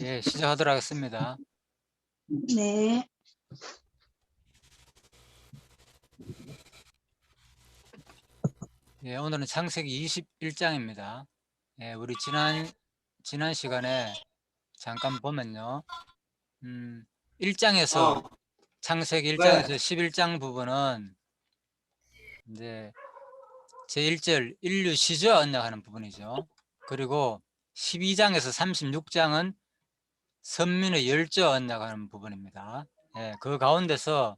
예, 시작하도록 하겠습니다. 네, 예, 오늘은 창세기 21장입니다. 예, 우리 지난 시간에 잠깐 보면요. 1장에서, 어, 창세기 왜? 1장에서 11장 부분은 이제 제1절 인류 시조와 언약하는 부분이죠. 그리고 12장에서 36장은 선민의 열조와 언약하는 부분입니다. 예, 그 가운데서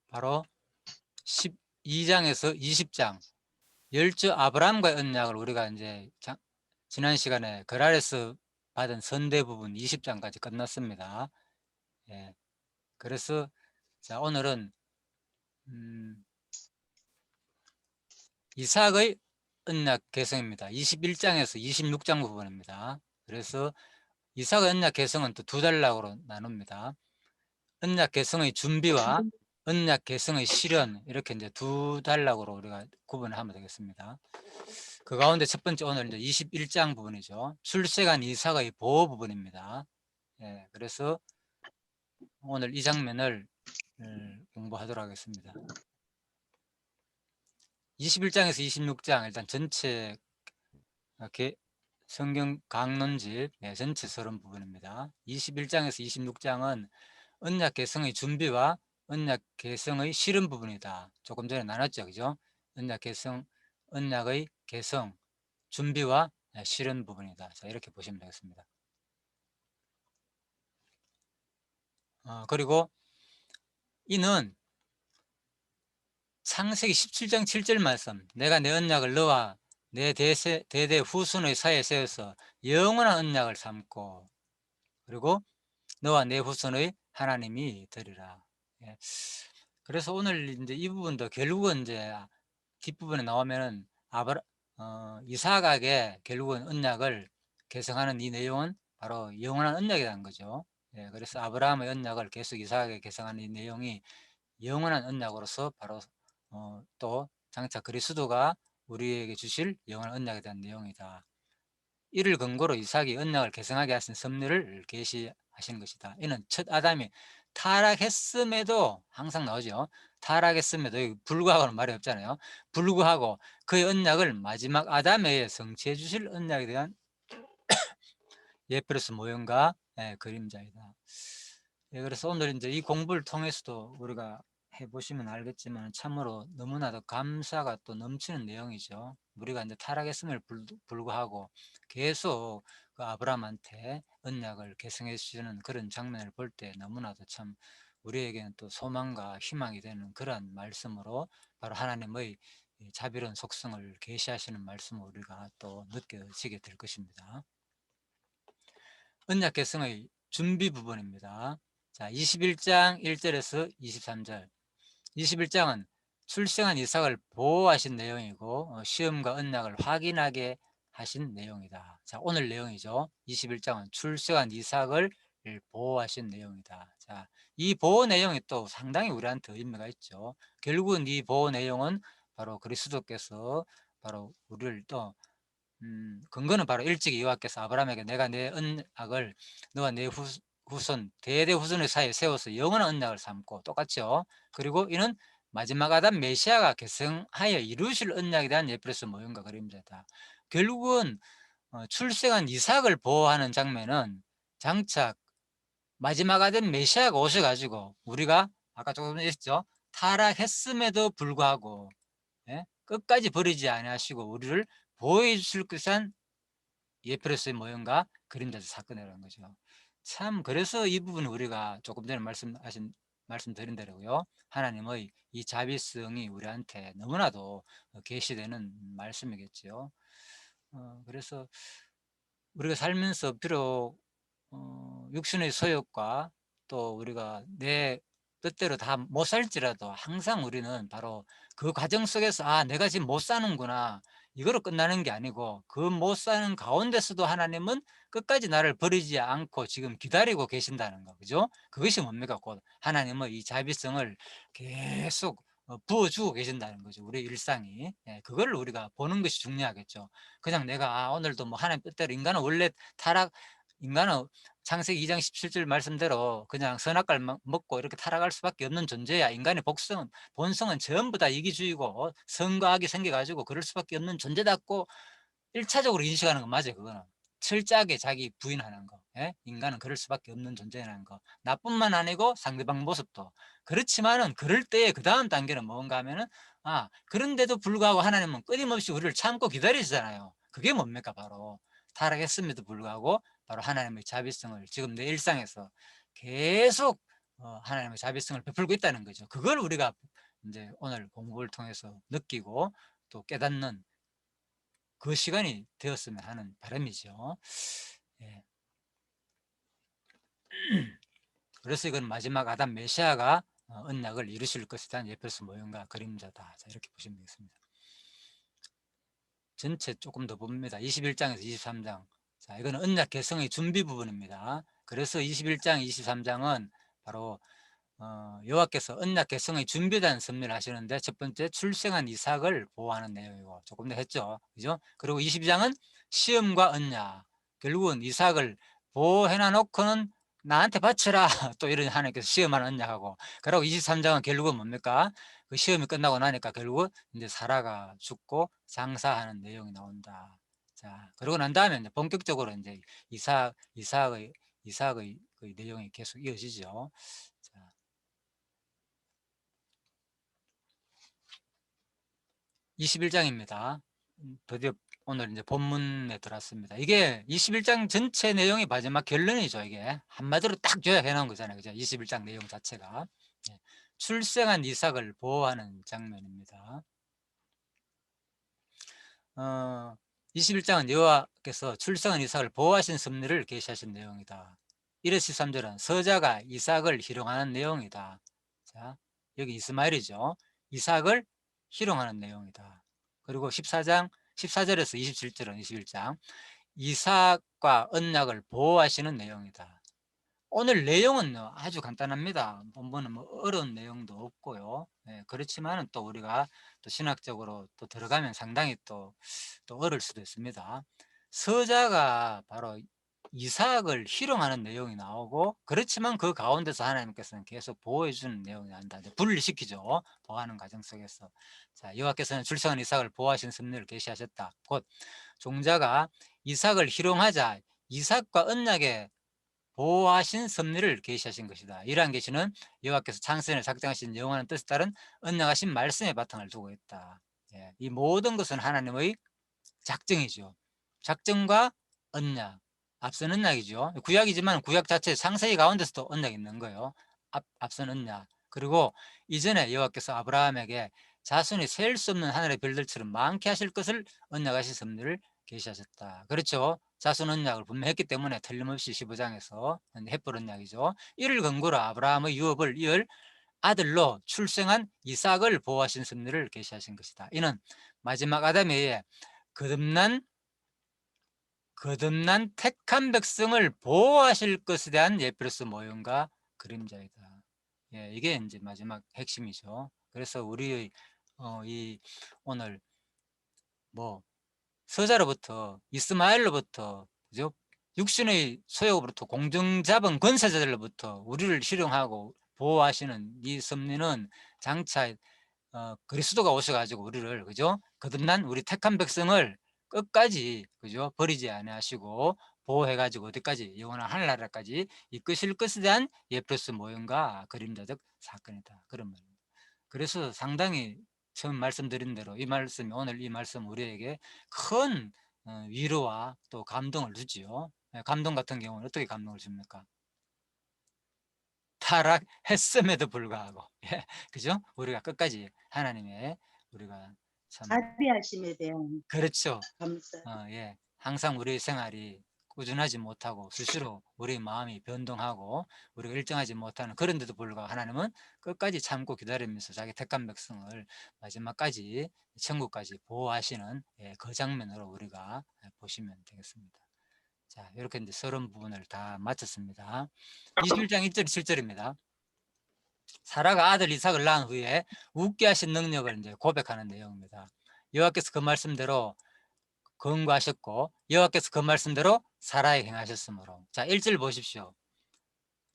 바로 12장에서 20장 열조 아브라함과의 언약을 우리가 이제 지난 시간에 거랄에서 받은 선대 부분 20장까지 끝났습니다. 예, 그래서 자 오늘은 이삭의 언약 개성입니다. 21장에서 26장 부분입니다. 그래서 이삭의 언약 개성은 또 두 단락으로 나눕니다. 언약 개성의 준비와 언약 개성의 실현, 이렇게 이제 두 단락으로 우리가 구분을 하면 되겠습니다. 그 가운데 첫 번째 오늘 이제 21장 부분이죠. 출생한 이삭의 보호 부분입니다. 예, 그래서 오늘 이 장면을 공부하도록 하겠습니다. 21장에서 26장 일단 전체 성경 강론집 전체 서론 부분입니다. 21장에서 26장은 언약 개성의 준비와 언약 개성의 실현 부분이다. 조금 전에 나눴죠, 그죠? 언약 개성, 언약의 개성, 준비와 실현 부분이다. 자, 이렇게 보시면 되겠습니다. 그리고 이는 창세기 17장 7절 말씀, 내가 내 언약을 너와 내 대대 후손의 사이에 세워서 영원한 언약을 삼고, 그리고 너와 내 후손의 하나님이 되리라. 예. 그래서 오늘 이제 이 부분도 결국은 이제 뒷부분에 나오면은 이삭에게 결국은 언약을 계승하는 이 내용은 바로 영원한 언약이라는 거죠. 예, 그래서 아브라함의 언약을 계속 이삭에게 계승하는 이 내용이 영원한 언약으로서 바로 또 장차 그리스도가 우리에게 주실 영원한 언약에 대한 내용이다. 이를 근거로 이삭이 언약을 계승하게 하신 섭리를 계시하시는 것이다. 이는 첫 아담이 타락했음에도 항상 나오죠. 타락했음에도 불구하고는 말이 없잖아요. 불구하고 그의 언약을 마지막 아담에 의해 성취해 주실 언약에 대한 예표로서 모형과 그림자이다. 예, 그래서 오늘 이제 이 공부를 통해서도 우리가 해보시면 알겠지만 참으로 너무나도 감사가 또 넘치는 내용이죠. 우리가 이제 타락했음을 불구하고 계속 그 아브라함한테 언약을 계승해 주시는 그런 장면을 볼 때 너무나도 참 우리에게는 또 소망과 희망이 되는 그러한 말씀으로 바로 하나님의 자비로운 속성을 계시하시는 말씀을 우리가 또 느껴지게 될 것입니다. 언약 계승의 준비 부분입니다. 자, 21장 1절에서 23절. 21장은 출생한 이삭을 보호하신 내용이고 시험과 언약을 확인하게 하신 내용이다. 자, 오늘 내용이죠. 21장은 출생한 이삭을 보호하신 내용이다. 자, 이 보호 내용이 또 상당히 우리한테 의미가 있죠. 결국은 이 보호 내용은 바로 그리스도께서 바로 우리를 또 근거는 바로 일찍이 여호와께서 아브라함에게 내가 내 언약을 너와 내 후손 대대 후손의 사이에 세워서 영원한 언약을 삼고, 똑같죠. 그리고 이는 마지막 아담 메시아가 계승하여 이루실 언약에 대한 예표로서 모형과 그림자다. 결국은 출생한 이삭을 보호하는 장면은 장차 마지막 아담 메시아가 오셔가지고 우리가 아까 조금 전에 했죠. 타락했음에도 불구하고 끝까지 버리지 아니하시고 우리를 보호해 주실 것한 예표로서의 모형과 그림자의 사건이라는 거죠. 참 그래서 이 부분은 우리가 조금 전에 말씀드린 대로요. 하나님의 이 자비성이 우리한테 너무나도 계시되는 말씀이겠죠. 그래서 우리가 살면서 비록 육신의 소욕과 또 우리가 내 뜻대로 다 못 살지라도 항상 우리는 바로 그 과정 속에서 내가 지금 못 사는구나, 이거로 끝나는 게 아니고 그 못 사는 가운데서도 하나님은 끝까지 나를 버리지 않고 지금 기다리고 계신다는 거, 그죠? 그것이 뭡니까? 곧 하나님의 이 자비성을 계속 부어주고 계신다는 거죠. 우리 일상이. 예, 그거를 우리가 보는 것이 중요하겠죠. 그냥 내가 오늘도 뭐 하나님 뜻대로 인간은 원래 인간은 창세기 2장 17절 말씀대로 그냥 선악과를 먹고 이렇게 타락할 수밖에 없는 존재야. 인간의 본성은 전부 다 이기주의고 선과 악이 생겨가지고 그럴 수밖에 없는 존재답고 1차적으로 인식하는 건 맞아요. 그거는 철저하게 자기 부인하는 거. 예? 인간은 그럴 수밖에 없는 존재라는 거. 나뿐만 아니고 상대방 모습도. 그렇지만은 그럴 때의 그 다음 단계는 뭔가 하면은 그런데도 불구하고 하나님은 끊임없이 우리를 참고 기다리시잖아요. 그게 뭡니까? 바로 타락했음에도 불구하고 바로 하나님의 자비성을 지금 내 일상에서 계속 하나님의 자비성을 베풀고 있다는 거죠. 그걸 우리가 이제 오늘 공부를 통해서 느끼고 또 깨닫는 그 시간이 되었으면 하는 바람이죠. 예. 그래서 이건 마지막 아담 메시아가 언약을 이루실 것에 대한 에베소 모형과 그림자다. 자, 이렇게 보시면 되겠습니다. 전체 조금 더 봅니다. 21장에서 23장. 자, 이거는 언약 개성의 준비 부분입니다. 그래서 21장, 23장은 바로 여호와께서 언약 개성의 준비된 섭리를 하시는데 첫 번째 출생한 이삭을 보호하는 내용이고 조금 더 했죠. 그죠? 그리고 22장은 시험과 언약. 결국은 이삭을 보호해놔 놓고는 나한테 바쳐라. 또 이런 하나님께서 시험하는 언약하고. 그리고 23장은 결국은 뭡니까? 그 시험이 끝나고 나니까 결국 이제 사라가 죽고 장사하는 내용이 나온다. 자, 그러고 난 다음에 이제 본격적으로 이제 이삭의 그 내용이 계속 이어지죠. 자, 21장입니다. 드디어 오늘 이제 본문에 들어왔습니다. 이게 21장 전체 내용이 마지막 결론이죠. 이게 한마디로 딱 요약해 놓은 거잖아요. 그죠? 21장 내용 자체가. 예. 출생한 이삭을 보호하는 장면입니다. 21장은 여호와께서 출생한 이삭을 보호하신 섭리를 계시하신 내용이다. 1의 13절은 서자가 이삭을 희롱하는 내용이다. 자, 여기 이스마엘이죠. 이삭을 희롱하는 내용이다. 그리고 14절에서 27절은 21장 이삭과 언약을 보호하시는 내용이다. 오늘 내용은 아주 간단합니다. 본문은 뭐 어려운 내용도 없고요. 예, 그렇지만은 또 우리가 또 신학적으로 또 들어가면 상당히 또 어려울 수도 있습니다. 서자가 바로 이삭을 희롱하는 내용이 나오고 그렇지만 그 가운데서 하나님께서는 계속 보호해 주는 내용이 나온다. 분리시키죠. 보호하는 과정 속에서. 자, 여호와께서는 출생한 이삭을 보호하신 섭리를 계시하셨다. 곧 종자가 이삭을 희롱하자 이삭과 언약의 보호하신 섭리를 계시하신 것이다. 이러한 계시는 여호와께서 창세전에 작정하신 영원한 뜻에 따른 언약하신 말씀의 바탕을 두고 있다. 예, 이 모든 것은 하나님의 작정이죠. 작정과 언약. 앞선 언약이죠. 구약이지만 구약 자체 창세기 가운데서도 언약이 있는 거예요. 앞선 언약. 그리고 이전에 여호와께서 아브라함에게 자손이 셀 수 없는 하늘의 별들처럼 많게 하실 것을 언약하신 섭리를 계시하셨다. 그렇죠. 자손 언약을 분명히 했기 때문에 틀림없이 15장에서 햇불 언약이죠. 이를 근거로 아브라함의 유업을 이을 아들로 출생한 이삭을 보호하신 섭리를 계시하신 것이다. 이는 마지막 아담에 의해 거듭난 택한 백성을 보호하실 것에 대한 예표로서 모형과 그림자이다. 예, 이게 이제 마지막 핵심이죠. 그래서 우리의 이 오늘 뭐 서자로부터 이스마엘로부터 그죠? 육신의 소욕으로부터 공중잡은 권세자들로부터 우리를 희롱하고 보호하시는 이 섭리는 장차 그리스도가 오셔가지고 우리를 그죠? 거듭난 우리 택한 백성을 끝까지 그죠? 버리지 아니하시고 보호해가지고 어디까지 영원한 하늘나라까지 이끄실 것에 대한 예표스 모형과 그림자적 사건이다. 그런 말입니다. 그래서 상당히 처음 말씀드린 대로 이 말씀 오늘 이 말씀 우리에게 큰 위로와 또 감동을 주지요. 감동 같은 경우는 어떻게 감동을 줍니까? 타락했음에도 불구하고 예, 그죠? 우리가 끝까지 하나님의 우리가 참 자비하심에 대한 그렇죠. 감사. 예, 항상 우리 생활이 꾸준하지 못하고 수시로 우리 마음이 변동하고 우리가 일정하지 못하는 그런데도 불구하고 하나님은 끝까지 참고 기다리면서 자기 택한 백성을 마지막까지 천국까지 보호하시는 예, 그 장면으로 우리가 보시면 되겠습니다. 자, 이렇게 이제 서론 부분을 다 마쳤습니다. 21장 1절 7절입니다. 사라가 아들 이삭을 낳은 후에 웃게 하신 능력을 이제 고백하는 내용입니다. 여호와께서 그 말씀대로 권고하셨고 여호와께서 그 말씀대로 사라에게 행하셨으므로. 자, 1절 보십시오.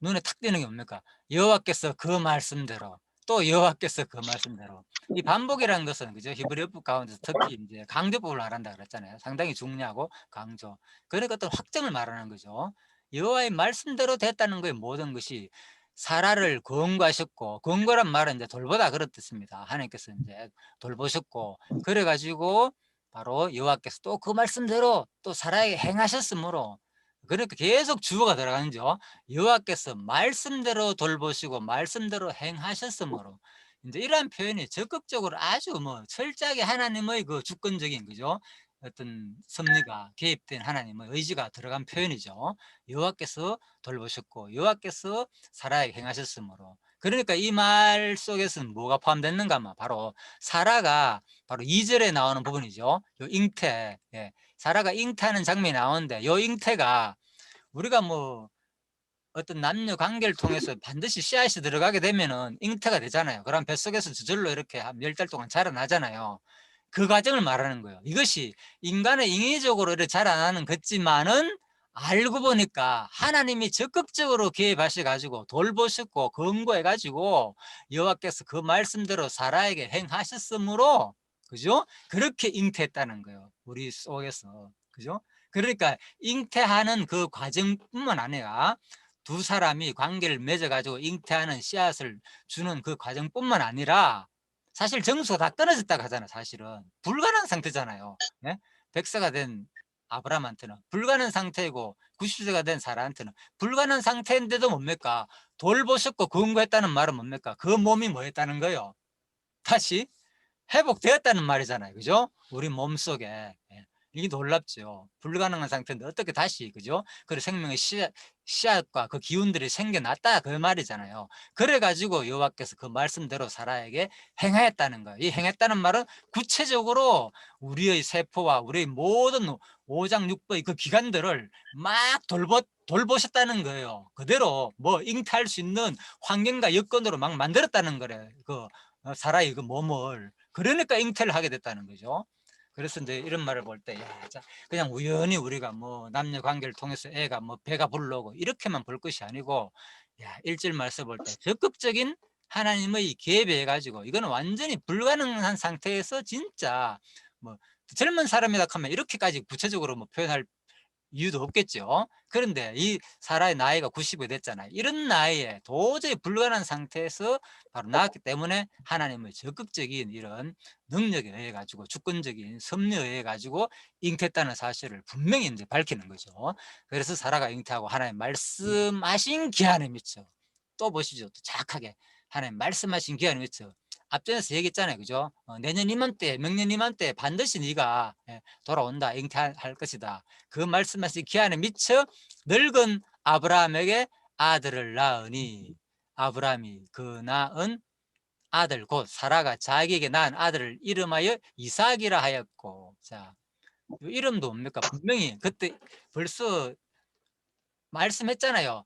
눈에 탁 띄는 게 뭡니까? 여호와께서 그 말씀대로, 또 여호와께서 그 말씀대로. 이 반복이라는 것은, 그죠? 히브리어법 가운데서 특히 이제 강조법을 말한다 그랬잖아요. 상당히 중요하고 강조. 그러니까 어떤 확정을 말하는 거죠. 여호와의 말씀대로 됐다는 거에 모든 것이. 사라를 권고하셨고, 권고란 말은 이제 돌보다 그런 뜻입니다. 하나님께서 이제 돌보셨고, 그래가지고 바로 여호와께서 또 그 말씀대로 또 사라에게 행하셨으므로. 그러니까 계속 주어가 들어가는죠. 여호와께서 말씀대로 돌보시고 말씀대로 행하셨으므로. 이제 이러한 표현이 적극적으로 아주 뭐 철저하게 하나님의 그 주권적인, 그죠? 어떤 섭리가 개입된 하나님의 의지가 들어간 표현이죠. 여호와께서 돌보셨고 여호와께서 사라에게 행하셨으므로. 그러니까 이 말 속에서는 뭐가 포함됐는가 하면 바로 사라가 바로 2절에 나오는 부분이죠. 요 잉태. 예. 사라가 잉태하는 장면이 나오는데 요 잉태가 우리가 뭐 어떤 남녀 관계를 통해서 반드시 씨앗이 들어가게 되면은 잉태가 되잖아요. 그럼 뱃속에서 저절로 이렇게 한 몇 달 동안 자라나잖아요. 그 과정을 말하는 거예요. 이것이 인간의 인위적으로 이렇게 자라나는 것지만은 알고 보니까 하나님이 적극적으로 개입하셔 가지고 돌보셨고 권고해 가지고 여호와께서 그 말씀대로 사라에게 행하셨으므로, 그죠? 그렇게 잉태했다는 거예요. 우리 속에서. 그죠? 그러니까 잉태하는 그 과정뿐만 아니라 두 사람이 관계를 맺어 가지고 잉태하는 씨앗을 주는 그 과정뿐만 아니라 사실 정수가 다 끊어졌다고 하잖아요. 사실은 불가능한 상태잖아요. 예? 100세가 된 아브라함한테는 불가능한 상태이고 90세가 된 사라한테는 불가능한 상태인데도 뭡니까? 돌보셨고 권고했다는 말은 뭡니까? 그 몸이 뭐 했다는 거예요? 다시 회복되었다는 말이잖아요. 그죠? 우리 몸속에. 예. 이게 놀랍죠. 불가능한 상태인데 어떻게 다시, 그죠? 그 생명의 씨앗과 그 기운들이 생겨났다 그 말이잖아요. 그래가지고 여호와께서 그 말씀대로 사라에게 행하였다는 거예요. 이 행했다는 말은 구체적으로 우리의 세포와 우리의 모든 오장육부의 그 기관들을 막 돌보셨다는 거예요. 그대로 뭐 잉태할 수 있는 환경과 여건으로 막 만들었다는 거래요. 그 사라의 그 몸을. 그러니까 잉태를 하게 됐다는 거죠. 그래서 이제 이런 말을 볼 때, 야, 그냥 우연히 우리가 뭐 남녀 관계를 통해서 애가 뭐 배가 불러오고 이렇게만 볼 것이 아니고, 야, 1절 말씀 볼 때 적극적인 하나님의 개입에 해가지고 이거는 완전히 불가능한 상태에서 진짜 뭐 젊은 사람이다 하면 이렇게까지 구체적으로 뭐 표현할 이유도 없겠죠. 그런데 이 사라의 나이가 90이 됐잖아요. 이런 나이에 도저히 불가능한 상태에서 바로 나왔기 때문에 하나님의 적극적인 이런 능력에 의해 가지고 주권적인 섭리에 의해 가지고 잉태했다는 사실을 분명히 이제 밝히는 거죠. 그래서 사라가 잉태하고 하나님 말씀하신 기한에 미쳐. 또 보시죠. 또 정확하게 하나님 말씀하신 기한에 미쳐. 앞전에서 얘기했잖아요. 그죠? 내년 이맘때, 명년 이맘때 반드시 네가 돌아온다. 잉태할 것이다. 그 말씀하신 기한에 미쳐 늙은 아브라함에게 아들을 낳으니, 아브라함이 그 낳은 아들 곧 사라가 자기에게 낳은 아들을 이름하여 이삭이라 하였고. 자, 이 이름도 뭡니까? 분명히 그때 벌써 말씀했잖아요.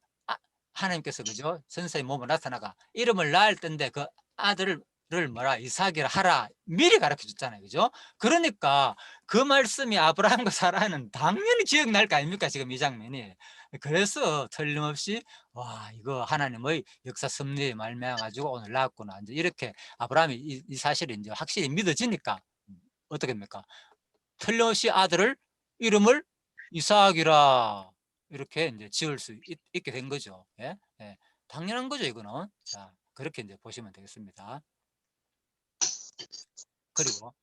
하나님께서, 그죠? 선생의 몸으로 나타나가 이름을 낳을 때인데 그 아들을 뭐라 이삭이라 하라 미리 가르쳐 줬잖아요. 그죠? 그러니까 그 말씀이 아브라함과 사라는 당연히 기억날 거 아닙니까? 지금 이 장면이. 그래서 틀림없이 와, 이거 하나님의 역사 섭리에 말미암아 가지고 오늘 낳았구나. 이제 이렇게 아브라함이 이 사실이 이제 확실히 믿어지니까 어떻게 됩니까? 틀림없이 아들을 이름을 이삭이라 이렇게 이제 지을 수 있게 된 거죠. 예? 예. 당연한 거죠, 이거는. 자, 그렇게 이제 보시면 되겠습니다. 그리고,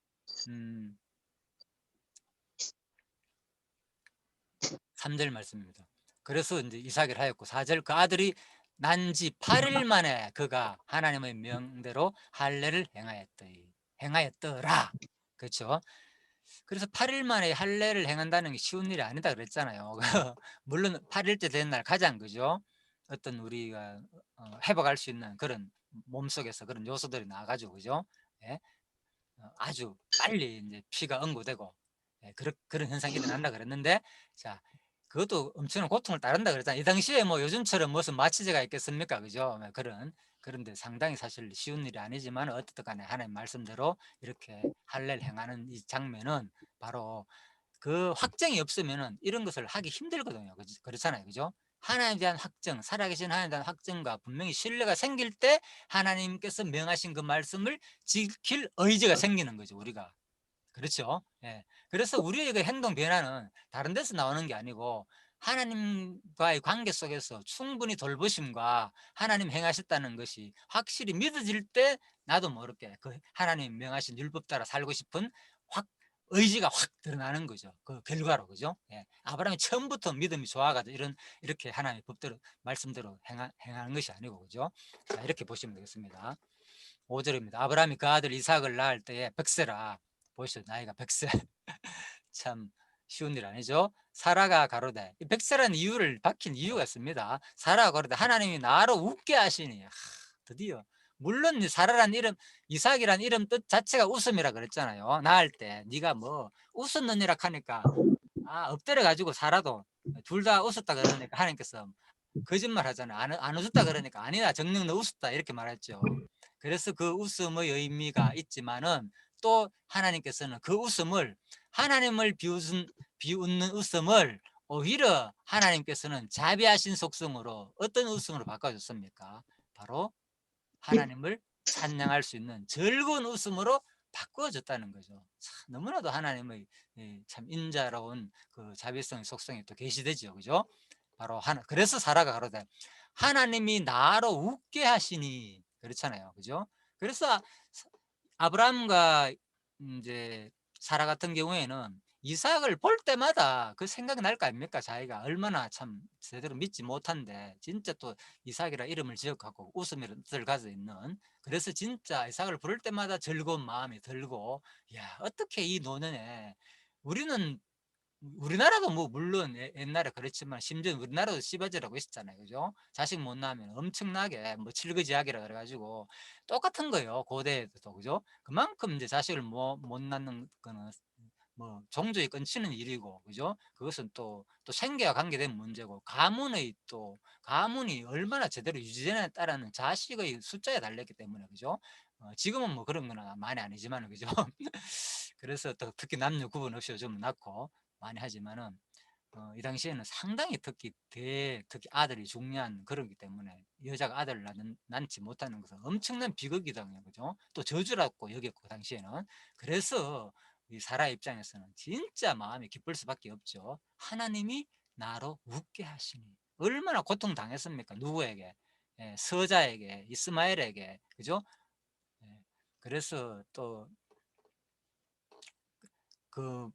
3절 말씀입니다. 그래서 이제 이삭을 하였고, 4절 그 아들이 난 지 8일 만에 그가 하나님의 명대로 할례를 행하였더라. 그렇죠? 그래서 8일 만에 할례를 행한다는 게 쉬운 일이 아니다 그랬잖아요. 물론 8일째 된 날 가장, 그죠? 어떤 우리가 회복할 수 있는 그런 몸속에서 그런 요소들이 나와가지고, 그죠? 예? 아주 빨리 이제 피가 응고되고, 예, 그런 현상이 일어난다 그랬는데, 자, 그것도 엄청난 고통을 따른다 그랬잖아요. 이 당시에 뭐 요즘처럼 무슨 마취제가 있겠습니까? 그죠? 그런 그런데 상당히 사실 쉬운 일이 아니지만 어떻든 간에 하나님 말씀대로 이렇게 할례를 행하는 이 장면은 바로 그 확정이 없으면은 이런 것을 하기 힘들거든요. 그렇잖아요. 그죠? 하나님에 대한 확정, 살아계신 하나님에 대한 확정과 분명히 신뢰가 생길 때 하나님께서 명하신 그 말씀을 지킬 의지가 생기는 거죠, 우리가. 그렇죠. 예. 그래서 우리의 그 행동 변화는 다른 데서 나오는 게 아니고 하나님과의 관계 속에서 충분히 돌보심과 하나님 행하셨다는 것이 확실히 믿어질 때 나도 모르게 그 하나님 명하신 율법 따라 살고 싶은 확 의지가 확 드러나는 거죠. 그 결과로. 그죠? 예. 아브라함이 처음부터 믿음이 좋아가지고 이렇게 하나님의 법대로 말씀대로 행하는 것이 아니고. 그죠? 자, 이렇게 보시면 되겠습니다. 5절입니다. 아브라함이 그 아들 이삭을 낳을 때에 백세라. 보시죠. 나이가 100세. 참 쉬운 일 아니죠. 사라가 가로되, 이 백세라는 이유를 박힌 이유가 있습니다. 사라가 가로되 하나님이 나로 웃게 하시니. 드디어 물론 사라란 이름, 이삭이란 이름 뜻 자체가 웃음이라 그랬잖아요. 낳을 때 네가 뭐 웃었느니라 하니까 엎드려 가지고 살아도 둘 다 웃었다 그러니까 하나님께서 거짓말 하잖아요. 안 웃었다 그러니까 아니다 정녕 너 웃었다 이렇게 말했죠. 그래서 그 웃음의 의미가 있지만은 또 하나님께서는 그 웃음을 하나님을 비웃는 웃음을 오히려 하나님께서는 자비하신 속성으로 어떤 웃음으로 바꿔줬습니까? 바로 하나님을 찬양할 수 있는 즐거운 웃음으로 바꾸어졌다는 거죠. 참, 너무나도 하나님의 참 인자로운 그 자비성의 속성이 또 계시되죠. 그죠? 바로 그래서 사라가 가로되 하나님이 나로 웃게 하시니 그렇잖아요. 그죠? 그래서 아브라함과 이제 사라 같은 경우에는 이삭을 볼 때마다 그 생각이 날 거 아닙니까? 자기가 얼마나 참 제대로 믿지 못한데 진짜 또 이삭이라 이름을 지어갖고 웃음이라는 뜻을 가지고 있는, 그래서 진짜 이삭을 부를 때마다 즐거운 마음이 들고, 야 어떻게 이 노년에 우리는 우리나라도 뭐 물론 옛날에 그렇지만 심지어 우리나라도 씨바지라고 있었잖아요. 그죠? 자식 못 낳으면 엄청나게 뭐 칠거지약이라 그래가지고 똑같은 거예요. 고대에도. 그죠? 그만큼 이제 자식을 못 낳는 거는 뭐 종족이 끊치는 일이고. 그죠? 그것은 또 생계와 관계된 문제고, 가문이 얼마나 제대로 유지되느냐에 따라는 자식의 숫자에 달렸기 때문에. 그죠? 지금은 뭐 그런 거는 많이 아니지만. 그죠? 그래서 또 특히 남녀 구분 없이 요즘 낳고 많이 하지만은 이 당시에는 상당히 특히 아들이 중요한 그러기 때문에 여자가 아들을 낳지 못하는 것은 엄청난 비극이거든요. 그죠? 또 저주라고 여겼고 그 당시에는. 그래서 이 사라 입장에서는 진짜 마음이 기쁠 수밖에 없죠. 하나님이 나로 웃게 하시니. 얼마나 고통 당했습니까? 누구에게? 서자에게, 이스마엘에게. 그죠? 예, 그래서 또 그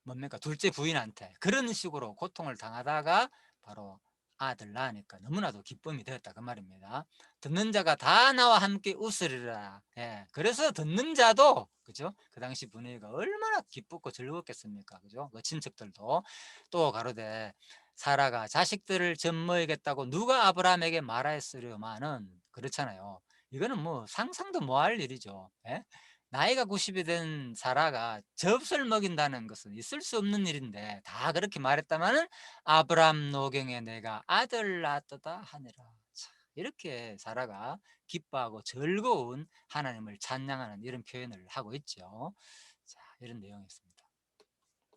뭡니까? 둘째 부인한테 그런 식으로 고통을 당하다가 바로 아들 낳으니까 너무나도 기쁨이 되었다 그 말입니다. 듣는 자가 다 나와 함께 웃으리라. 예. 그래서 듣는 자도, 그죠? 그 당시 분위기가 얼마나 기쁘고 즐겁겠습니까? 그죠? 그 친척들도. 또 가로되 사라가 자식들을 젖먹이겠다고 누가 아브라함에게 말하였으려마는. 그렇잖아요. 이거는 뭐 상상도 못할 일이죠. 예? 나이가 90이 된 사라가 젖을 먹인다는 것은 있을 수 없는 일인데 다 그렇게 말했다마는 아브람 노경에 내가 아들 낳았다 하니라. 참, 이렇게 사라가 기뻐하고 즐거운 하나님을 찬양하는 이런 표현을 하고 있죠. 자, 이런 내용이었습니다.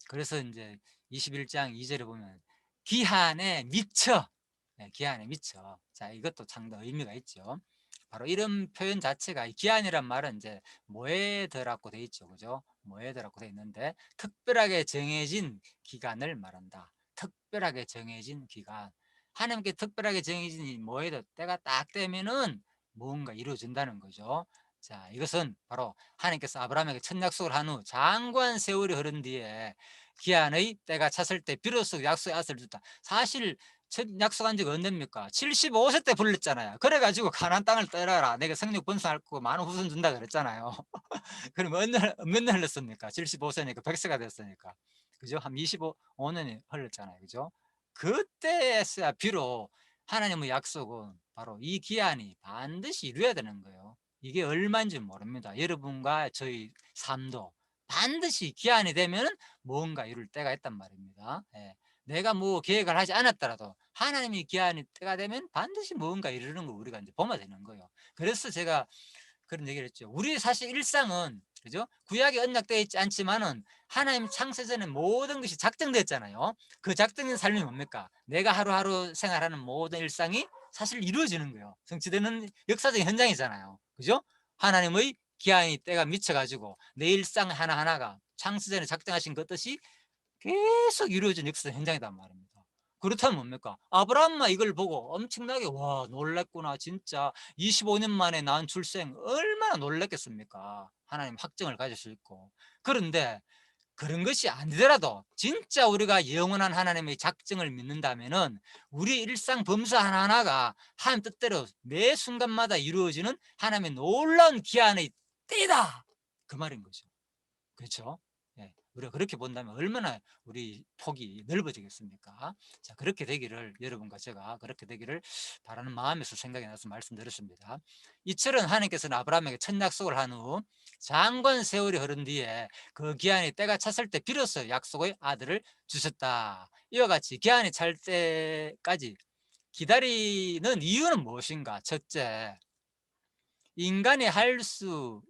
그래서 이제 21장 2절에 보면 기한에 미쳐. 네, 기한에 미쳐. 자, 이것도 상당히 의미가 있죠. 바로 이런 표현 자체가, 이 기한이란 말은 이제 모에드라고 돼 있죠. 그죠? 모에드라고 돼 있는데 특별하게 정해진 기간을 말한다. 특별하게 정해진 기간. 하나님께 특별하게 정해진 이 모에드 때가 딱 되면은 무언가 이루어진다는 거죠. 자, 이것은 바로 하나님께서 아브라함에게 첫 약속을 한 후 장관 세월이 흐른 뒤에 기한의 때가 찼을 때 비로소 약속의 아들을 줬다. 사실 첫 약속한 지가 언제입니까? 75세 때 불렀잖아요. 그래가지고 가나안 땅을 떠나라. 내가 생육 번성할 거고 많은 후손 준다 그랬잖아요. 그럼 몇 년 흘렀습니까? 75세니까 100세가 됐으니까. 그죠? 한 25년이 흘렀잖아요. 그죠? 그때서야 비록 하나님의 약속은 바로 이 기한이 반드시 이루어야 되는 거예요. 이게 얼마인지 모릅니다. 여러분과 저희 삶도 반드시 기한이 되면 뭔가 이룰 때가 있단 말입니다. 예. 내가 뭐 계획을 하지 않았더라도 하나님이 기한이 때가 되면 반드시 뭔가 이루는 걸 우리가 이제 보면 되는 거예요. 그래서 제가 그런 얘기를 했죠. 우리 사실 일상은 그죠? 구약에 언약되어 있지 않지만은 하나님 창세 전에 모든 것이 작정됐잖아요. 그 작정된 삶이 뭡니까? 내가 하루하루 생활하는 모든 일상이 사실 이루어지는 거예요. 성취되는 역사적인 현장이잖아요. 그죠? 하나님의 기한이 때가 미쳐가지고 내 일상 하나하나가 창세 전에 작정하신 것 뜻이 계속 이루어진 역사 현장이단 말입니다. 그렇다면 뭡니까? 아브라함만 이걸 보고 엄청나게 와 놀랬구나 진짜 25년 만에 낳은 출생 얼마나 놀랬겠습니까? 하나님 확정을 가질 수 있고. 그런데 그런 것이 아니더라도 진짜 우리가 영원한 하나님의 작정을 믿는다면은 우리 일상 범사 하나하나가 하나님 뜻대로 매 순간마다 이루어지는 하나님의 놀라운 기한의 때다 그 말인 거죠. 그렇죠? 예. 우리가 그렇게 본다면 얼마나 우리 폭이 넓어지겠습니까? 자, 그렇게 되기를 여러분과 제가 그렇게 되기를 바라는 마음에서 생각이 나서 말씀드렸습니다. 이처럼 하나님께서는 아브라함에게 첫 약속을 한 후 장관 세월이 흐른 뒤에 그 기한이 때가 찼을 때 비로소 약속의 아들을 주셨다. 이와 같이 기한이 찰 때까지 기다리는 이유는 무엇인가? 첫째, 인간이 할 수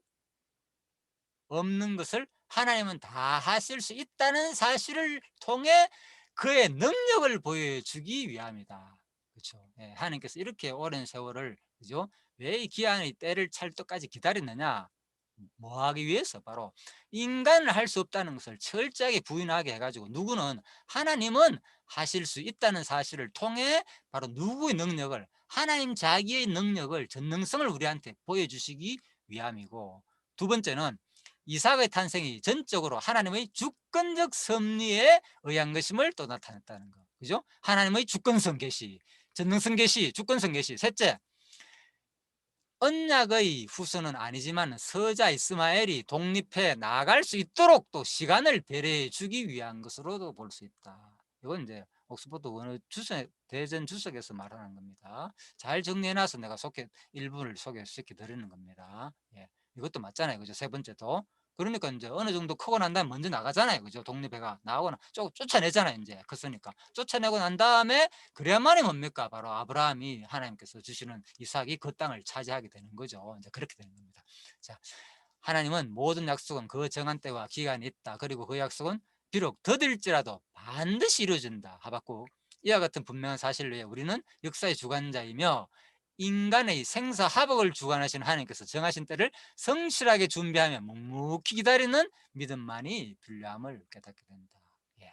없는 것을 하나님은 다 하실 수 있다는 사실을 통해 그의 능력을 보여주기 위함이다. 그렇죠. 예, 하나님께서 이렇게 오랜 세월을 그죠? 왜 이 기한의 때를 찰 때까지 기다렸느냐? 뭐 하기 위해서 바로 인간은 할 수 없다는 것을 철저하게 부인하게 해가지고 누구는 하나님은 하실 수 있다는 사실을 통해 바로 누구의 능력을 하나님 자기의 능력을 전능성을 우리한테 보여주시기 위함이고 두 번째는 이삭의 탄생이 전적으로 하나님의 주권적 섭리에 의한 것임을 또 나타냈다는 거. 그죠? 하나님의 주권성 계시, 전능성 계시, 주권성 계시. 셋째, 언약의 후손은 아니지만 서자 이스마엘이 독립해 나갈 수 있도록 또 시간을 배려해 주기 위한 것으로도 볼 수 있다. 이건 이제 옥스퍼드 원어 주석, 대전 주석에서 말하는 겁니다. 잘 정리해놔서 내가 일부를 소개시켜 드리는 겁니다. 예. 이것도 맞잖아요. 그죠? 세 번째도. 그러니까 이제 어느 정도 크고 난 다음에 먼저 나가잖아요. 그죠? 독립해가 나오거나 쫓아내잖아요. 이제 컸으니까. 쫓아내고 난 다음에 그래야만이 뭡니까? 바로 아브라함이 하나님께서 주시는 이삭이 그 땅을 차지하게 되는 거죠. 이제 그렇게 되는 겁니다. 자, 하나님은 모든 약속은 그 정한 때와 기간이 있다. 그리고 그 약속은 비록 더딜지라도 반드시 이루어진다. 하박국. 이와 같은 분명한 사실로 우리는 역사의 주관자이며 인간의 생사화복을 주관하시는 하나님께서 정하신 때를 성실하게 준비하며 묵묵히 기다리는 믿음만이 필요함을 깨닫게 된다. 예.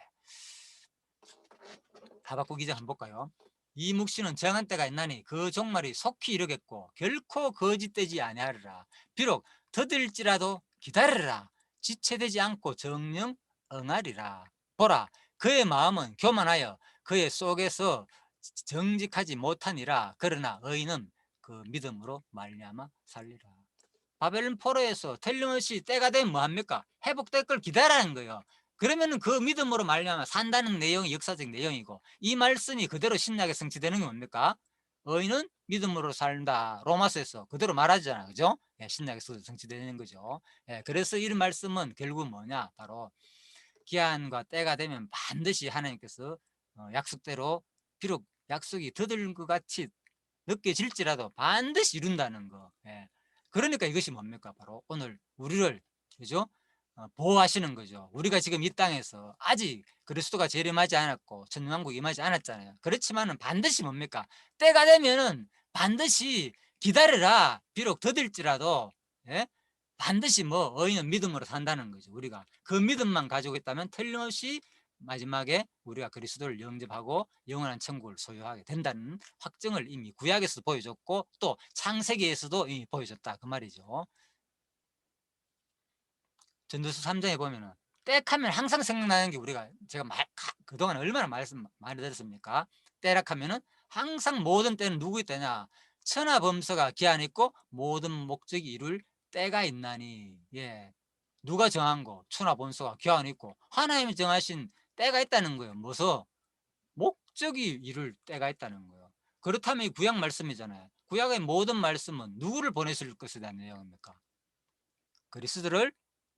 하박국 2장 한번 볼까요? 이 묵시는 정한 때가 있나니 그 종말이 속히 이르겠고 결코 거짓되지 아니하리라. 비록 더딜지라도 기다리라. 지체되지 않고 정령 응하리라. 보라, 그의 마음은 교만하여 그의 속에서 정직하지 못하니라. 그러나 의인은 그 믿음으로 말미암아 살리라. 바벨론 포로에서 틀림없이 때가 되면 뭐합니까? 회복될 걸 기다리는 거예요. 그러면은 그 믿음으로 말미암아 산다는 내용이 역사적 내용이고 이 말씀이 그대로 신약에 성취되는 게 뭡니까? 의인은 믿음으로 산다. 로마서에서 그대로 말하잖아요. 그죠? 예, 신약에서 성취되는 거죠. 예, 그래서 이 말씀은 결국 뭐냐? 바로 기한과 때가 되면 반드시 하나님께서 약속대로 비록 약속이 더딜 것 같이 느껴질지라도 반드시 이룬다는 거. 예. 그러니까 이것이 뭡니까? 바로 오늘 우리를 그죠? 보호하시는 거죠. 우리가 지금 이 땅에서 아직 그리스도가 재림하지 않았고 천년왕국 임하지 않았잖아요. 그렇지만은 반드시 뭡니까? 때가 되면은 반드시 기다려라. 비록 더딜지라도 예? 반드시 뭐 의인은 믿음으로 산다는 거죠. 우리가 그 믿음만 가지고 있다면 틀림없이 마지막에 우리가 그리스도를 영접하고 영원한 천국을 소유하게 된다는 확증을 이미 구약에서도 보여줬고 또 창세기에서도 이미 보여줬다 그 말이죠. 전도서 3장에 보면은 때하면 항상 생각나는 게 우리가 제가 그동안 얼마나 말씀 많이 들었습니까? 때락하면은 항상 모든 때는 누구의 때냐? 천하범서가 기한이 있고 모든 목적이 이룰 때가 있나니. 예. 누가 정한 거? 천하범서가 기한이 있고 하나님이 정하신 때가 있다는 거예요. 뭐서? 목적이 이룰 때가 있다는 거예요. 그렇다면 이 구약 말씀이잖아요. 구약의 모든 말씀은 누구를 보내실 것에 대한 내용입니까? 그리스도를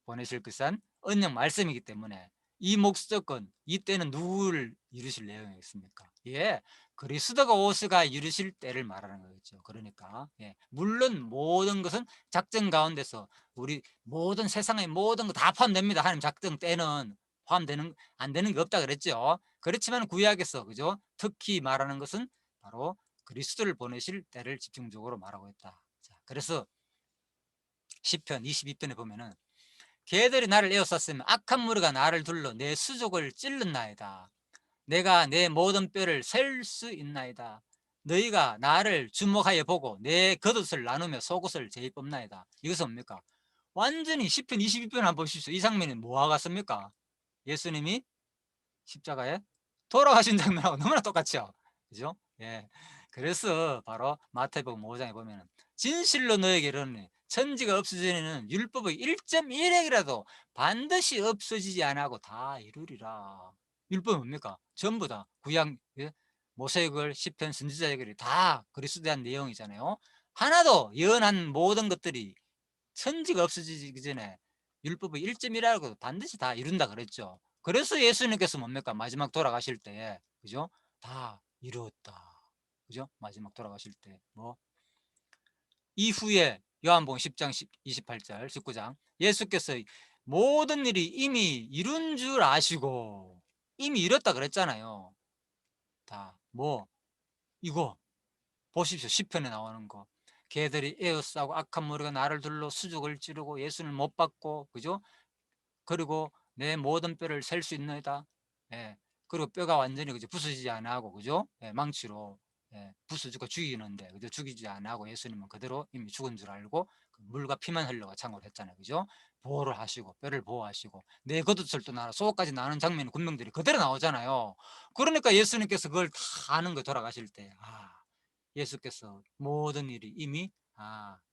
보내실 것한 언약 말씀이기 때문에 이 목적은 이때는 누구를 이루실 내용이겠습니까? 예, 그리스도가 오시가 이루실 때를 말하는 거겠죠. 그러니까 예, 물론 모든 것은 작정 가운데서 우리 모든 세상의 모든 거 다 포함됩니다. 하나님 작정 때는 포함되는 안 되는 게 없다 그랬죠. 그렇지만 구약에서 그죠? 특히 말하는 것은 바로 그리스도를 보내실 때를 집중적으로 말하고 있다. 자, 그래서 시편 22편에 보면은 개들이 나를 에워쌌으면 악한 무리가 나를 둘러 내 수족을 찔렀나이다. 내가 내 모든 뼈를 셀 수 있나이다. 너희가 나를 주목하여 보고 내 겉옷을 나누며 속옷을 제일 뽑나이다. 이것은 뭡니까? 완전히 시편 22편 한번 보십시오. 이 장면이 뭐와 같습니까? 예수님이 십자가에 돌아가신 장면하고 너무나 똑같죠. 그죠? 예. 그래서 바로 마태복음 5장에 보면은 진실로 너에게 이르노니 천지가 없어지는 율법의 1.1핵이라도 반드시 없어지지 아니하고 다 이루리라. 율법은 뭡니까? 전부 다 구약, 예? 모세글, 시편, 선지자의 글이 다 그리스도에 대한 내용이잖아요. 하나도 예언한 모든 것들이 천지가 없어지기 전에 율법의 1.1핵이라도 반드시 다 이룬다 그랬죠. 그래서 예수님께서 뭡니까? 마지막 돌아가실 때에 그죠? 다 이루었다. 그죠? 마지막 돌아가실 때 뭐 이후에 요한복음 10장 28절 19장 예수께서 모든 일이 이미 이룬 줄 아시고 이미 이뤘다 그랬잖아요. 다 뭐 이거 보십시오. 시편에 나오는 거. 개들이 에워싸고 악한 무리가 나를 둘러 수족을 찌르고 예수를 못 받고 그죠? 그리고 내 모든 뼈를 셀 수 있나이다. 예. 그리고 뼈가 완전히 그죠 부서지지 않고 그죠? 예, 망치로 예, 부서지고 죽이는데 그죠? 죽이지 않고 예수님은 그대로 이미 죽은 줄 알고 그 물과 피만 흘러가 창고를 했잖아요. 그죠? 보호를 하시고 뼈를 보호하시고 내 겉옷을 또 나라 속까지 나는 장면이 군명들이 그대로 나오잖아요. 그러니까 예수님께서 그걸 다 아는 거 돌아가실 때 예수께서 모든 일이 이미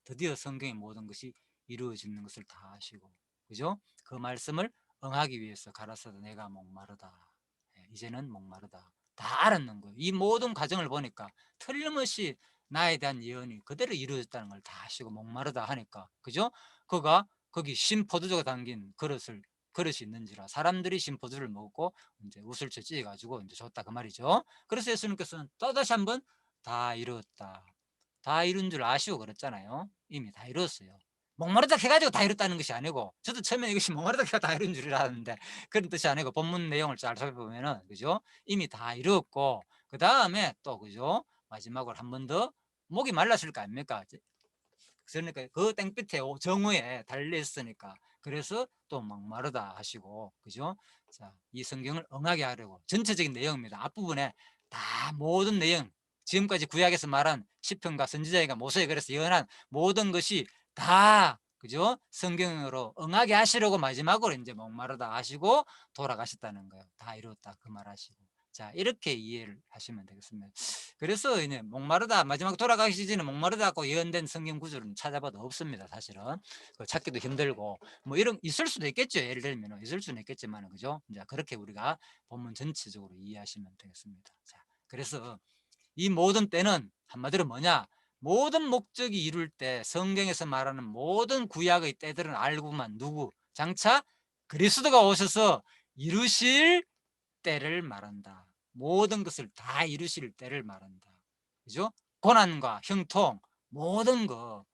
드디어 성경의 모든 것이 이루어지는 것을 다 아시고 그죠? 그 말씀을 응하기 위해서 가라사대 내가 목마르다. 예, 이제는 목마르다. 다 알았는 거예요. 이 모든 과정을 보니까 틀림없이 나에 대한 예언이 그대로 이루어졌다는 걸 다 아시고 목마르다 하니까 그죠? 그가 거기 신포도주가 담긴 그릇이 있는지라 사람들이 신포도주를 먹고 이제 우슬채 찢어가지고 이제 줬다 그 말이죠. 그래서 예수님께서는 또다시 한번 다 이루었다. 다 이룬 줄 아시고 그랬잖아요. 이미 다 이뤘어요. 목마르다 해가지고 다 이뤘다는 것이 아니고 저도 처음에 이것이 목마르다 해가 다 이룬 줄 알았는데 그런 뜻이 아니고 본문 내용을 잘 살펴보면은 그죠? 이미 다 이루었고 그 다음에 또 그죠? 마지막으로 한 번 더 목이 말랐을 거 아닙니까? 그러니까 그 땡볕에 정오에 달려있으니까 그래서 또 목마르다 하시고 그죠? 자, 이 성경을 응하게 하려고 전체적인 내용입니다. 앞부분에 다 모든 내용 지금까지 구약에서 말한 시편과 선지자가 모세에 그래서 예언한 모든 것이 다 그죠? 성경으로 응하게 하시려고 마지막으로 이제 목마르다 하시고 돌아가셨다는 거예요. 다 이뤘다 그 말 하시고. 자, 이렇게 이해를 하시면 되겠습니다. 그래서 이제 목마르다 마지막 돌아가시기 전에 목마르다고 예언된 성경 구절은 찾아봐도 없습니다. 사실은 찾기도 힘들고 뭐 이런 있을 수도 있겠죠. 예를 들면 있을 수는 있겠지만 그죠? 이제 그렇게 우리가 본문 전체적으로 이해하시면 되겠습니다. 자, 그래서 이 모든 때는 한마디로 뭐냐? 모든 목적이 이룰 때 성경에서 말하는 모든 구약의 때들은 알고만 누구? 장차 그리스도가 오셔서 이루실 때를 말한다. 모든 것을 다 이루실 때를 말한다. 그죠? 고난과 형통 모든 거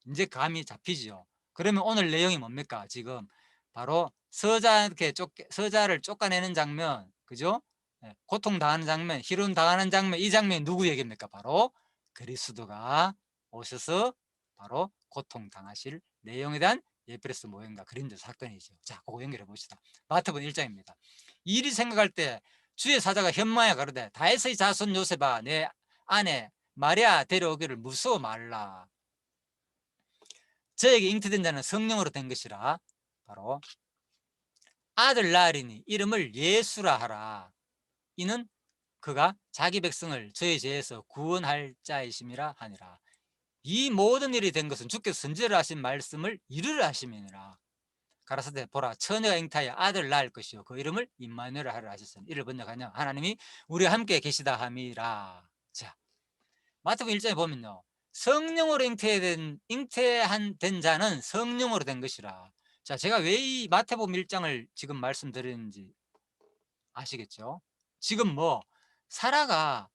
이제 감이 잡히죠. 그러면 오늘 내용이 뭡니까? 지금 바로 서자를 쫓아내는 장면, 그죠? 고통 당하는 장면, 희롱 당하는 장면, 이 장면이 누구 얘기입니까? 바로 그리스도가 오셔서 바로 고통 당하실 내용에 대한 예프레스 모형과 그림자 사건이죠. 자, 그거 연결해 봅시다. 마태복음 1장입니다. 이리 생각할 때 주의 사자가 현마에 가로되 다윗의 자손 요셉아 내 아내 마리아 데려오기를 무서워 말라. 저에게 잉태된 자는 성령으로 된 것이라 바로 아들 낳으리니 이름을 예수라 하라. 이는 그가 자기 백성을 저의 죄에서 구원할 자이심이라 하니라. 이 모든 일이 된 것은 주께서 선지자로 하신 말씀을 이루려 하심이니라. 가라사대 보라 처녀가 잉타하여 아들 낳을 것이요 그 이름을 임마누엘 하라 하셨으니 이를 번역하냐 하나님이 우리와 함께 계시다 함이라. 자, 마태복음 1장에 보면요 성령으로 잉태된 자는 성령으로 된 것이라. 자, 제가 왜 이 마태복음 1장을 지금 말씀드리는지 아시겠죠? 지금 뭐 사라가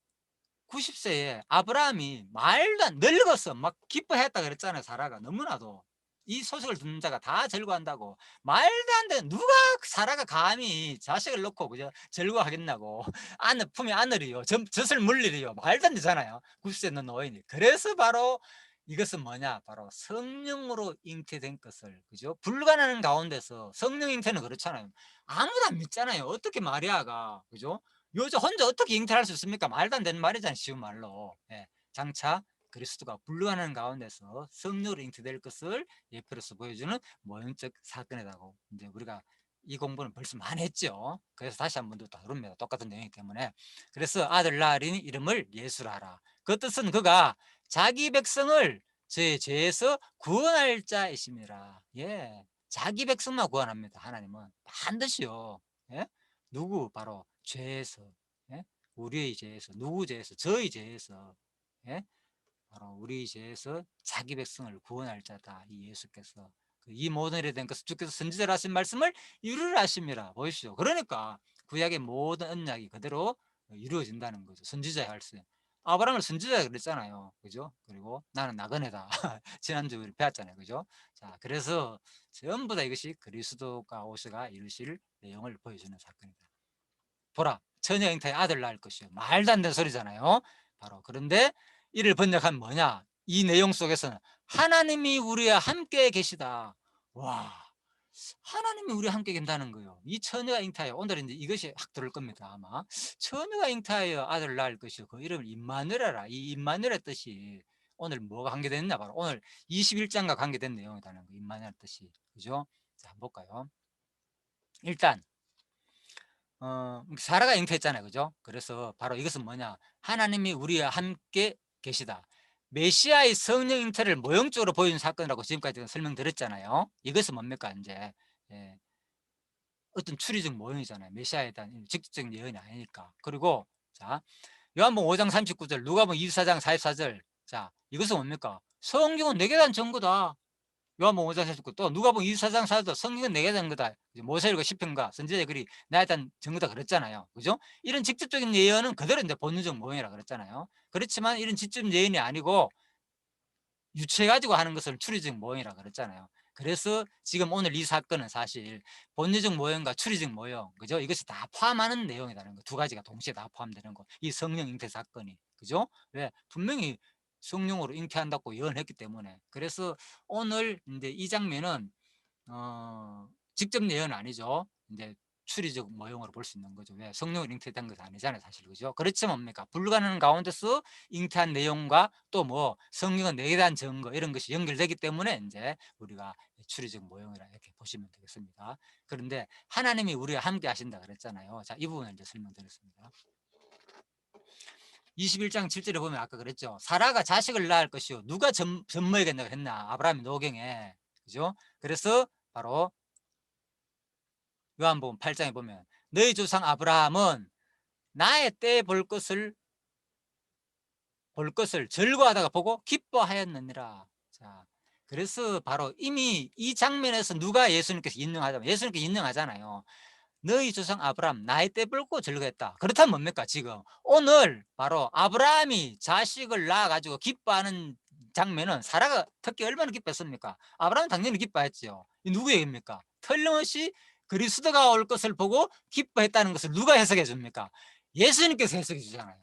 90세에 아브라함이 말도 안 늙었어. 막 기뻐했다 그랬잖아요. 사라가 너무나도. 이 소식을 듣는 자가 다 절거한다고. 말도 안 돼. 누가 사라가 감히 자식을 놓고 그저 절거하겠냐고. 안을 품에 안으리요. 젖을 물리리요. 말도 안 되잖아요. 90세 는 노인이. 그래서 바로 이것은 뭐냐? 바로 성령으로 잉태된 것을, 그죠? 불가능한 가운데서 성령 잉태는 그렇잖아요. 아무도 안 믿잖아요. 어떻게 마리아가, 그죠? 요즘 혼자 어떻게 잉태할 수 있습니까? 말도 안 되는 말이잖아요. 쉬운 말로. 예. 장차 그리스도가 불가능한 가운데서 성령으로 잉태될 것을 예표로서 보여주는 모형적 사건이라고 이제 우리가 이 공부는 벌써 많이 했죠. 그래서 다시 한 번 더 다룹니다. 똑같은 내용이기 때문에. 그래서 아들 낳으리니 이름을 예수라 하라. 그 뜻은 그가 자기 백성을 제 죄에서 구원할 자이심이라. 예. 자기 백성만 구원합니다. 하나님은 반드시요. 예? 누구? 바로 죄에서. 예? 우리의 죄에서. 누구 죄에서? 저희 죄에서. 예? 바로 우리 죄에서 자기 백성을 구원할 자다. 이 예수께서. 이 모든 일에 대한 것을 주께서 선지자로 하신 말씀을 이루려 하심이라. 보십시오. 그러니까 구약의 모든 언약이 그대로 이루어진다는 거죠. 선지자의 말씀. 아브라함을 선지자가 그랬잖아요. 그죠? 그리고 나는 나그네다. 지난주 우리 배웠잖아요. 그죠? 자, 그래서 전부 다 이것이 그리스도가 오셔가 이루실 내용을 보여주는 사건이다. 보라, 처녀 잉태의 아들 낳을 것이요. 말도 안 되는 소리잖아요. 바로 그런데 이를 번역한 뭐냐? 이 내용 속에서는 하나님이 우리와 함께 계시다. 와, 하나님이 우리와 함께 계신다는 거예요. 이 처녀가 잉태하여, 오늘은 이제 이것이 확 들을 겁니다. 아마 처녀가 잉태하여 아들 낳을 것이요. 그 이름을 임마누엘라. 이 임마누엘의 뜻이 오늘 뭐가 관계됐냐? 바로 오늘 21장과 관계된 내용이라는 거. 임마누엘의 뜻이. 그죠? 자, 한번 볼까요? 일단 사라가 잉태했잖아요. 그죠? 그래서 바로 이것은 뭐냐? 하나님이 우리와 함께 계시다. 메시아의 성령 잉태를 모형적으로 보여준 사건이라고 지금까지 설명드렸잖아요. 이것은 뭡니까? 이제 예, 어떤 추리적 모형이잖아요. 메시아에 대한 직접적인 예언이 아니니까. 그리고 자, 요한복음 5장 39절, 누가복음 24장 44절. 자, 이것은 뭡니까? 성경은 내게 대한 증거다. 요한복음 5장 49, 또 누가복음 24장 4절, 성경은 내게 대한 거다. 모세율과 시편과 선지자의 글이 나에 대한 증거다 그랬잖아요. 그죠? 이런 직접적인 예언은 그대로 이제 본능적 모형이라 그랬잖아요. 그렇지만 이런 직접 예언이 아니고 유추해가지고 하는 것을 추리적 모형이라 그랬잖아요. 그래서 지금 오늘 이 사건은 사실 본능적 모형과 추리적 모형, 그죠? 이것이 다 포함하는 내용이라는 거. 두 가지가 동시에 다 포함되는 거. 이 성령 잉태 사건이. 그죠? 왜? 분명히 성령으로 잉태한다고 예언했기 때문에. 그래서 오늘 이제 이 장면은 직접 예언은 아니죠. 이제 추리적 모형으로 볼 수 있는 거죠. 왜? 성령을 잉태된 것은 아니잖아요, 사실. 그죠? 그렇지만 뭡니까? 불가능한 가운데서 잉태한 내용과 또 뭐 성령은 내게 대한 증거 이런 것이 연결되기 때문에 이제 우리가 추리적 모형이라 이렇게 보시면 되겠습니다. 그런데 하나님이 우리와 함께 하신다 그랬잖아요. 자, 이 부분을 이제 설명드렸습니다. 21장 7절에 보면 아까 그랬죠. 사라가 자식을 낳을 것이요. 누가 젖먹이겠냐고 했나? 아브라함이 노경에. 그죠? 그래서 바로 요한복음 8장에 보면 너희 조상 아브라함은 나의 때에 볼 것을 즐거워하다가 보고 기뻐하였느니라. 자, 그래서 바로 이미 이 장면에서 누가 예수님께서 인정하자면 예수님께서 인정하잖아요. 너희 조상 아브라함 나의 때 볼고 즐거했다. 그렇다면 뭡니까? 지금 오늘 바로 아브라함이 자식을 낳아가지고 기뻐하는 장면은 사라가 특히 얼마나 기뻐했습니까? 아브라함은 당연히 기뻐했죠. 이 누구 얘기입니까? 틀림없이 그리스도가 올 것을 보고 기뻐했다는 것을 누가 해석해 줍니까? 예수님께서 해석해 주잖아요.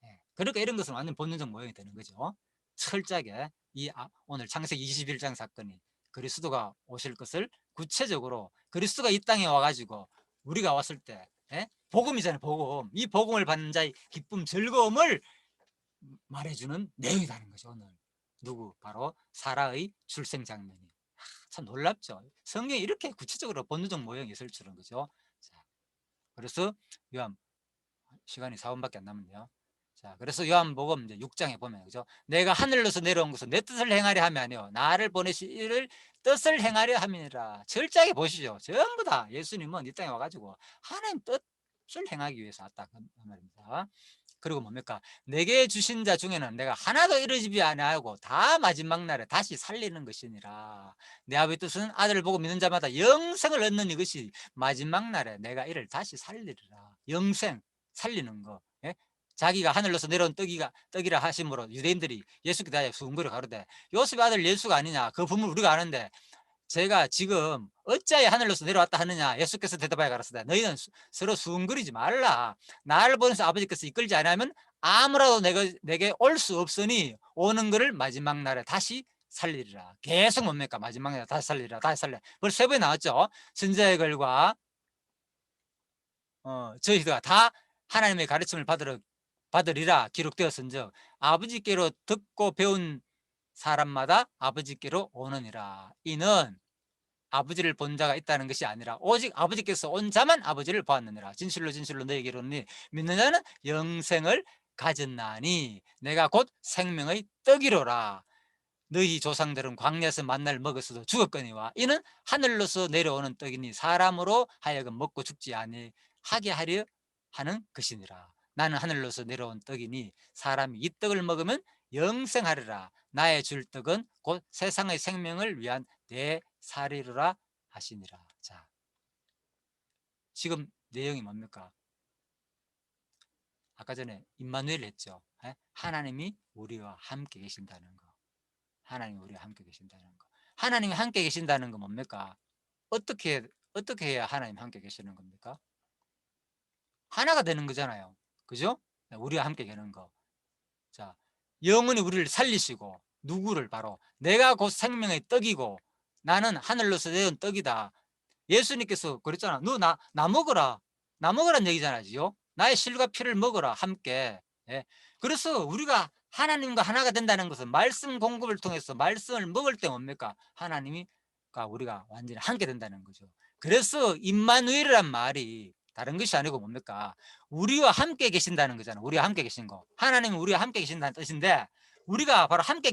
예. 그러니까 이런 것은 완전 본능적 모형이 되는 거죠. 철저하게 오늘 창세기 21장 사건이 그리스도가 오실 것을 구체적으로 그리스도가 이 땅에 와가지고 우리가 왔을 때 복음이잖아요. 복음. 이 복음을 받는 자의 기쁨 즐거움을 말해주는 내용이라는 거죠. 오늘 누구? 바로 사라의 출생 장면이. 참 놀랍죠. 성경에 이렇게 구체적으로 본능적 모형이 있을 줄은. 그죠? 자, 그래서 요한 시간이 4분밖에 안 남았네요. 자, 그래서 요한복음 이제 6장에 보면 그죠? 내가 하늘로서 내려온 것은 내 뜻을 행하려 함이 아니요 나를 보내신 이를 뜻을 행하려 함이니라. 철저하게 보시죠. 전부 다 예수님은 이 땅에 와가지고 하나님 뜻을 행하기 위해서 왔다 그 말입니다. 그리고 뭡니까? 내게 주신 자 중에는 내가 하나도 이르지 아니하고 다 마지막 날에 다시 살리는 것이니라. 내 아버지 뜻은 아들을 보고 믿는 자마다 영생을 얻는 이것이 마지막 날에 내가 이를 다시 살리리라. 영생, 살리는 거. 예? 자기가 하늘로서 내려온 떡이라 하심으로 유대인들이 예수께 대하여 수군거려 가로되 요셉의 아들 예수가 아니냐? 그 부분을 우리가 아는데 제가 지금 어찌하여 하늘로서 내려왔다 하느냐. 예수께서 대답하여 가라사대 너희는 서로 수군거리지 말라. 나를 보내서 아버지께서 이끌지 않으면 아무라도 내게 올 수 없으니 오는 것을 마지막 날에 다시 살리리라. 계속 뭡니까? 마지막 날에 다시 살리리라. 다시 살리라. 벌써 세 번이 나왔죠. 선지자의 글과 저희가 다 하나님의 가르침을 받으리라 기록되었은즉 아버지께로 듣고 배운 사람마다 아버지께로 오느니라. 이는 아버지를 본 자가 있다는 것이 아니라 오직 아버지께서 온 자만 아버지를 보았느니라. 진실로 진실로 너희에게 이르노니 믿는 자는 영생을 가졌나니 내가 곧 생명의 떡이로라. 너희 조상들은 광야에서 만나를 먹었어도 죽었거니와 이는 하늘로서 내려오는 떡이니 사람으로 하여금 먹고 죽지 아니하게 하려 하는 것이니라. 나는 하늘로서 내려온 떡이니 사람이 이 떡을 먹으면 영생하리라. 나의 줄 떡은 곧 세상의 생명을 위한 내 살이로라 하시니라. 자, 지금 내용이 뭡니까? 아까 전에 임마누엘 했죠. 하나님이 우리와 함께 계신다는 거. 하나님이 우리와 함께 계신다는 거. 하나님이 함께 계신다는 건 뭡니까? 어떻게 해야 하나님 함께 계시는 겁니까? 하나가 되는 거잖아요. 그죠? 우리와 함께 계는 거. 자, 영원히 우리를 살리시고 누구를 바로 내가 곧 생명의 떡이고 나는 하늘로서 내온 떡이다. 예수님께서 그랬잖아. 너 나 먹어라. 나 먹으란 얘기잖아요. 나의 실과 피를 먹어라. 함께. 예. 그래서 우리가 하나님과 하나가 된다는 것은 말씀 공급을 통해서 말씀을 먹을 때 뭡니까? 하나님과 우리가 완전히 함께 된다는 거죠. 그래서 임마누엘이란 말이 다른 것이 아니고 뭡니까? 우리와 함께 계신다는 거잖아. 우리와 함께 계신 거. 하나님은 우리와 함께 계신다는 뜻인데 우리가 바로 함께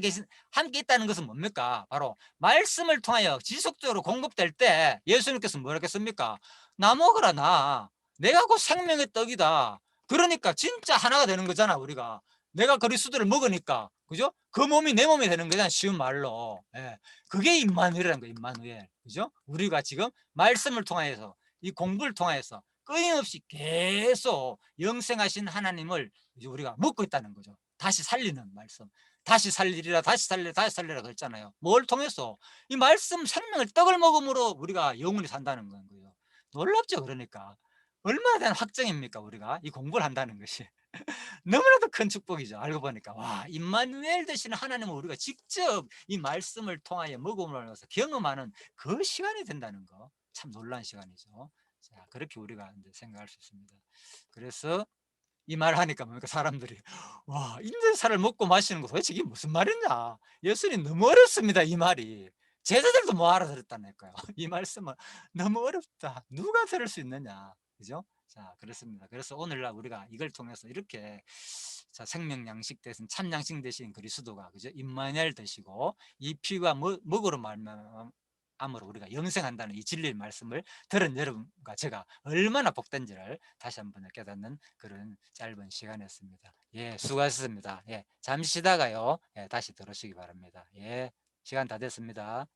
있다는 것은 뭡니까? 바로 말씀을 통하여 지속적으로 공급될 때 예수님께서 뭐라고 했습니까? 나 먹으라 나. 내가 곧 생명의 떡이다. 그러니까 진짜 하나가 되는 거잖아 우리가. 내가 그리스도를 먹으니까. 그죠? 그 몸이 내 몸이 되는 거잖아 쉬운 말로. 예. 그게 임마누엘이라는 거예요. 임마누엘. 그죠? 우리가 지금 말씀을 통하여서 이 공부를 통하여서 끊임없이 계속 영생하신 하나님을 이제 우리가 먹고 있다는 거죠. 다시 살리는 말씀. 다시 살리리라 다시 살리라 다시 살리라 그랬잖아요. 뭘 통해서? 이 말씀 생명을 떡을 먹음으로 우리가 영원히 산다는 거예요. 놀랍죠. 그러니까 얼마나 대한 확정입니까 우리가 이 공부를 한다는 것이. 너무나도 큰 축복이죠. 알고 보니까 와 임마누엘 되시는 하나님을 우리가 직접 이 말씀을 통하여 먹음으로써 경험하는 그 시간이 된다는 거 참 놀라운 시간이죠. 자, 그렇게 우리가 이제 생각할 수 있습니다. 그래서 이 말 하니까 뭡니까 사람들이 와 인제살을 먹고 마시는 거 도대체 이게 무슨 말이냐. 예수님 너무 어렵습니다 이 말이. 제자들도 못 알아들었다니까요. 이 말씀은 너무 어렵다. 누가 들을 수 있느냐. 그죠? 자, 그렇습니다. 그래서 오늘날 우리가 이걸 통해서 이렇게 자, 생명 양식 대신 참 양식 대신 그리스도가 그죠? 임마누엘 되시고 이 피가 먹으로 말미암으로 우리가 영생한다는 이 진리의 말씀을 들은 여러분과 제가 얼마나 복된지를 다시 한번 깨닫는 그런 짧은 시간이었습니다. 예, 수고하셨습니다. 예, 잠시 쉬다가요. 예, 다시 들으시기 바랍니다. 예, 시간 다 됐습니다.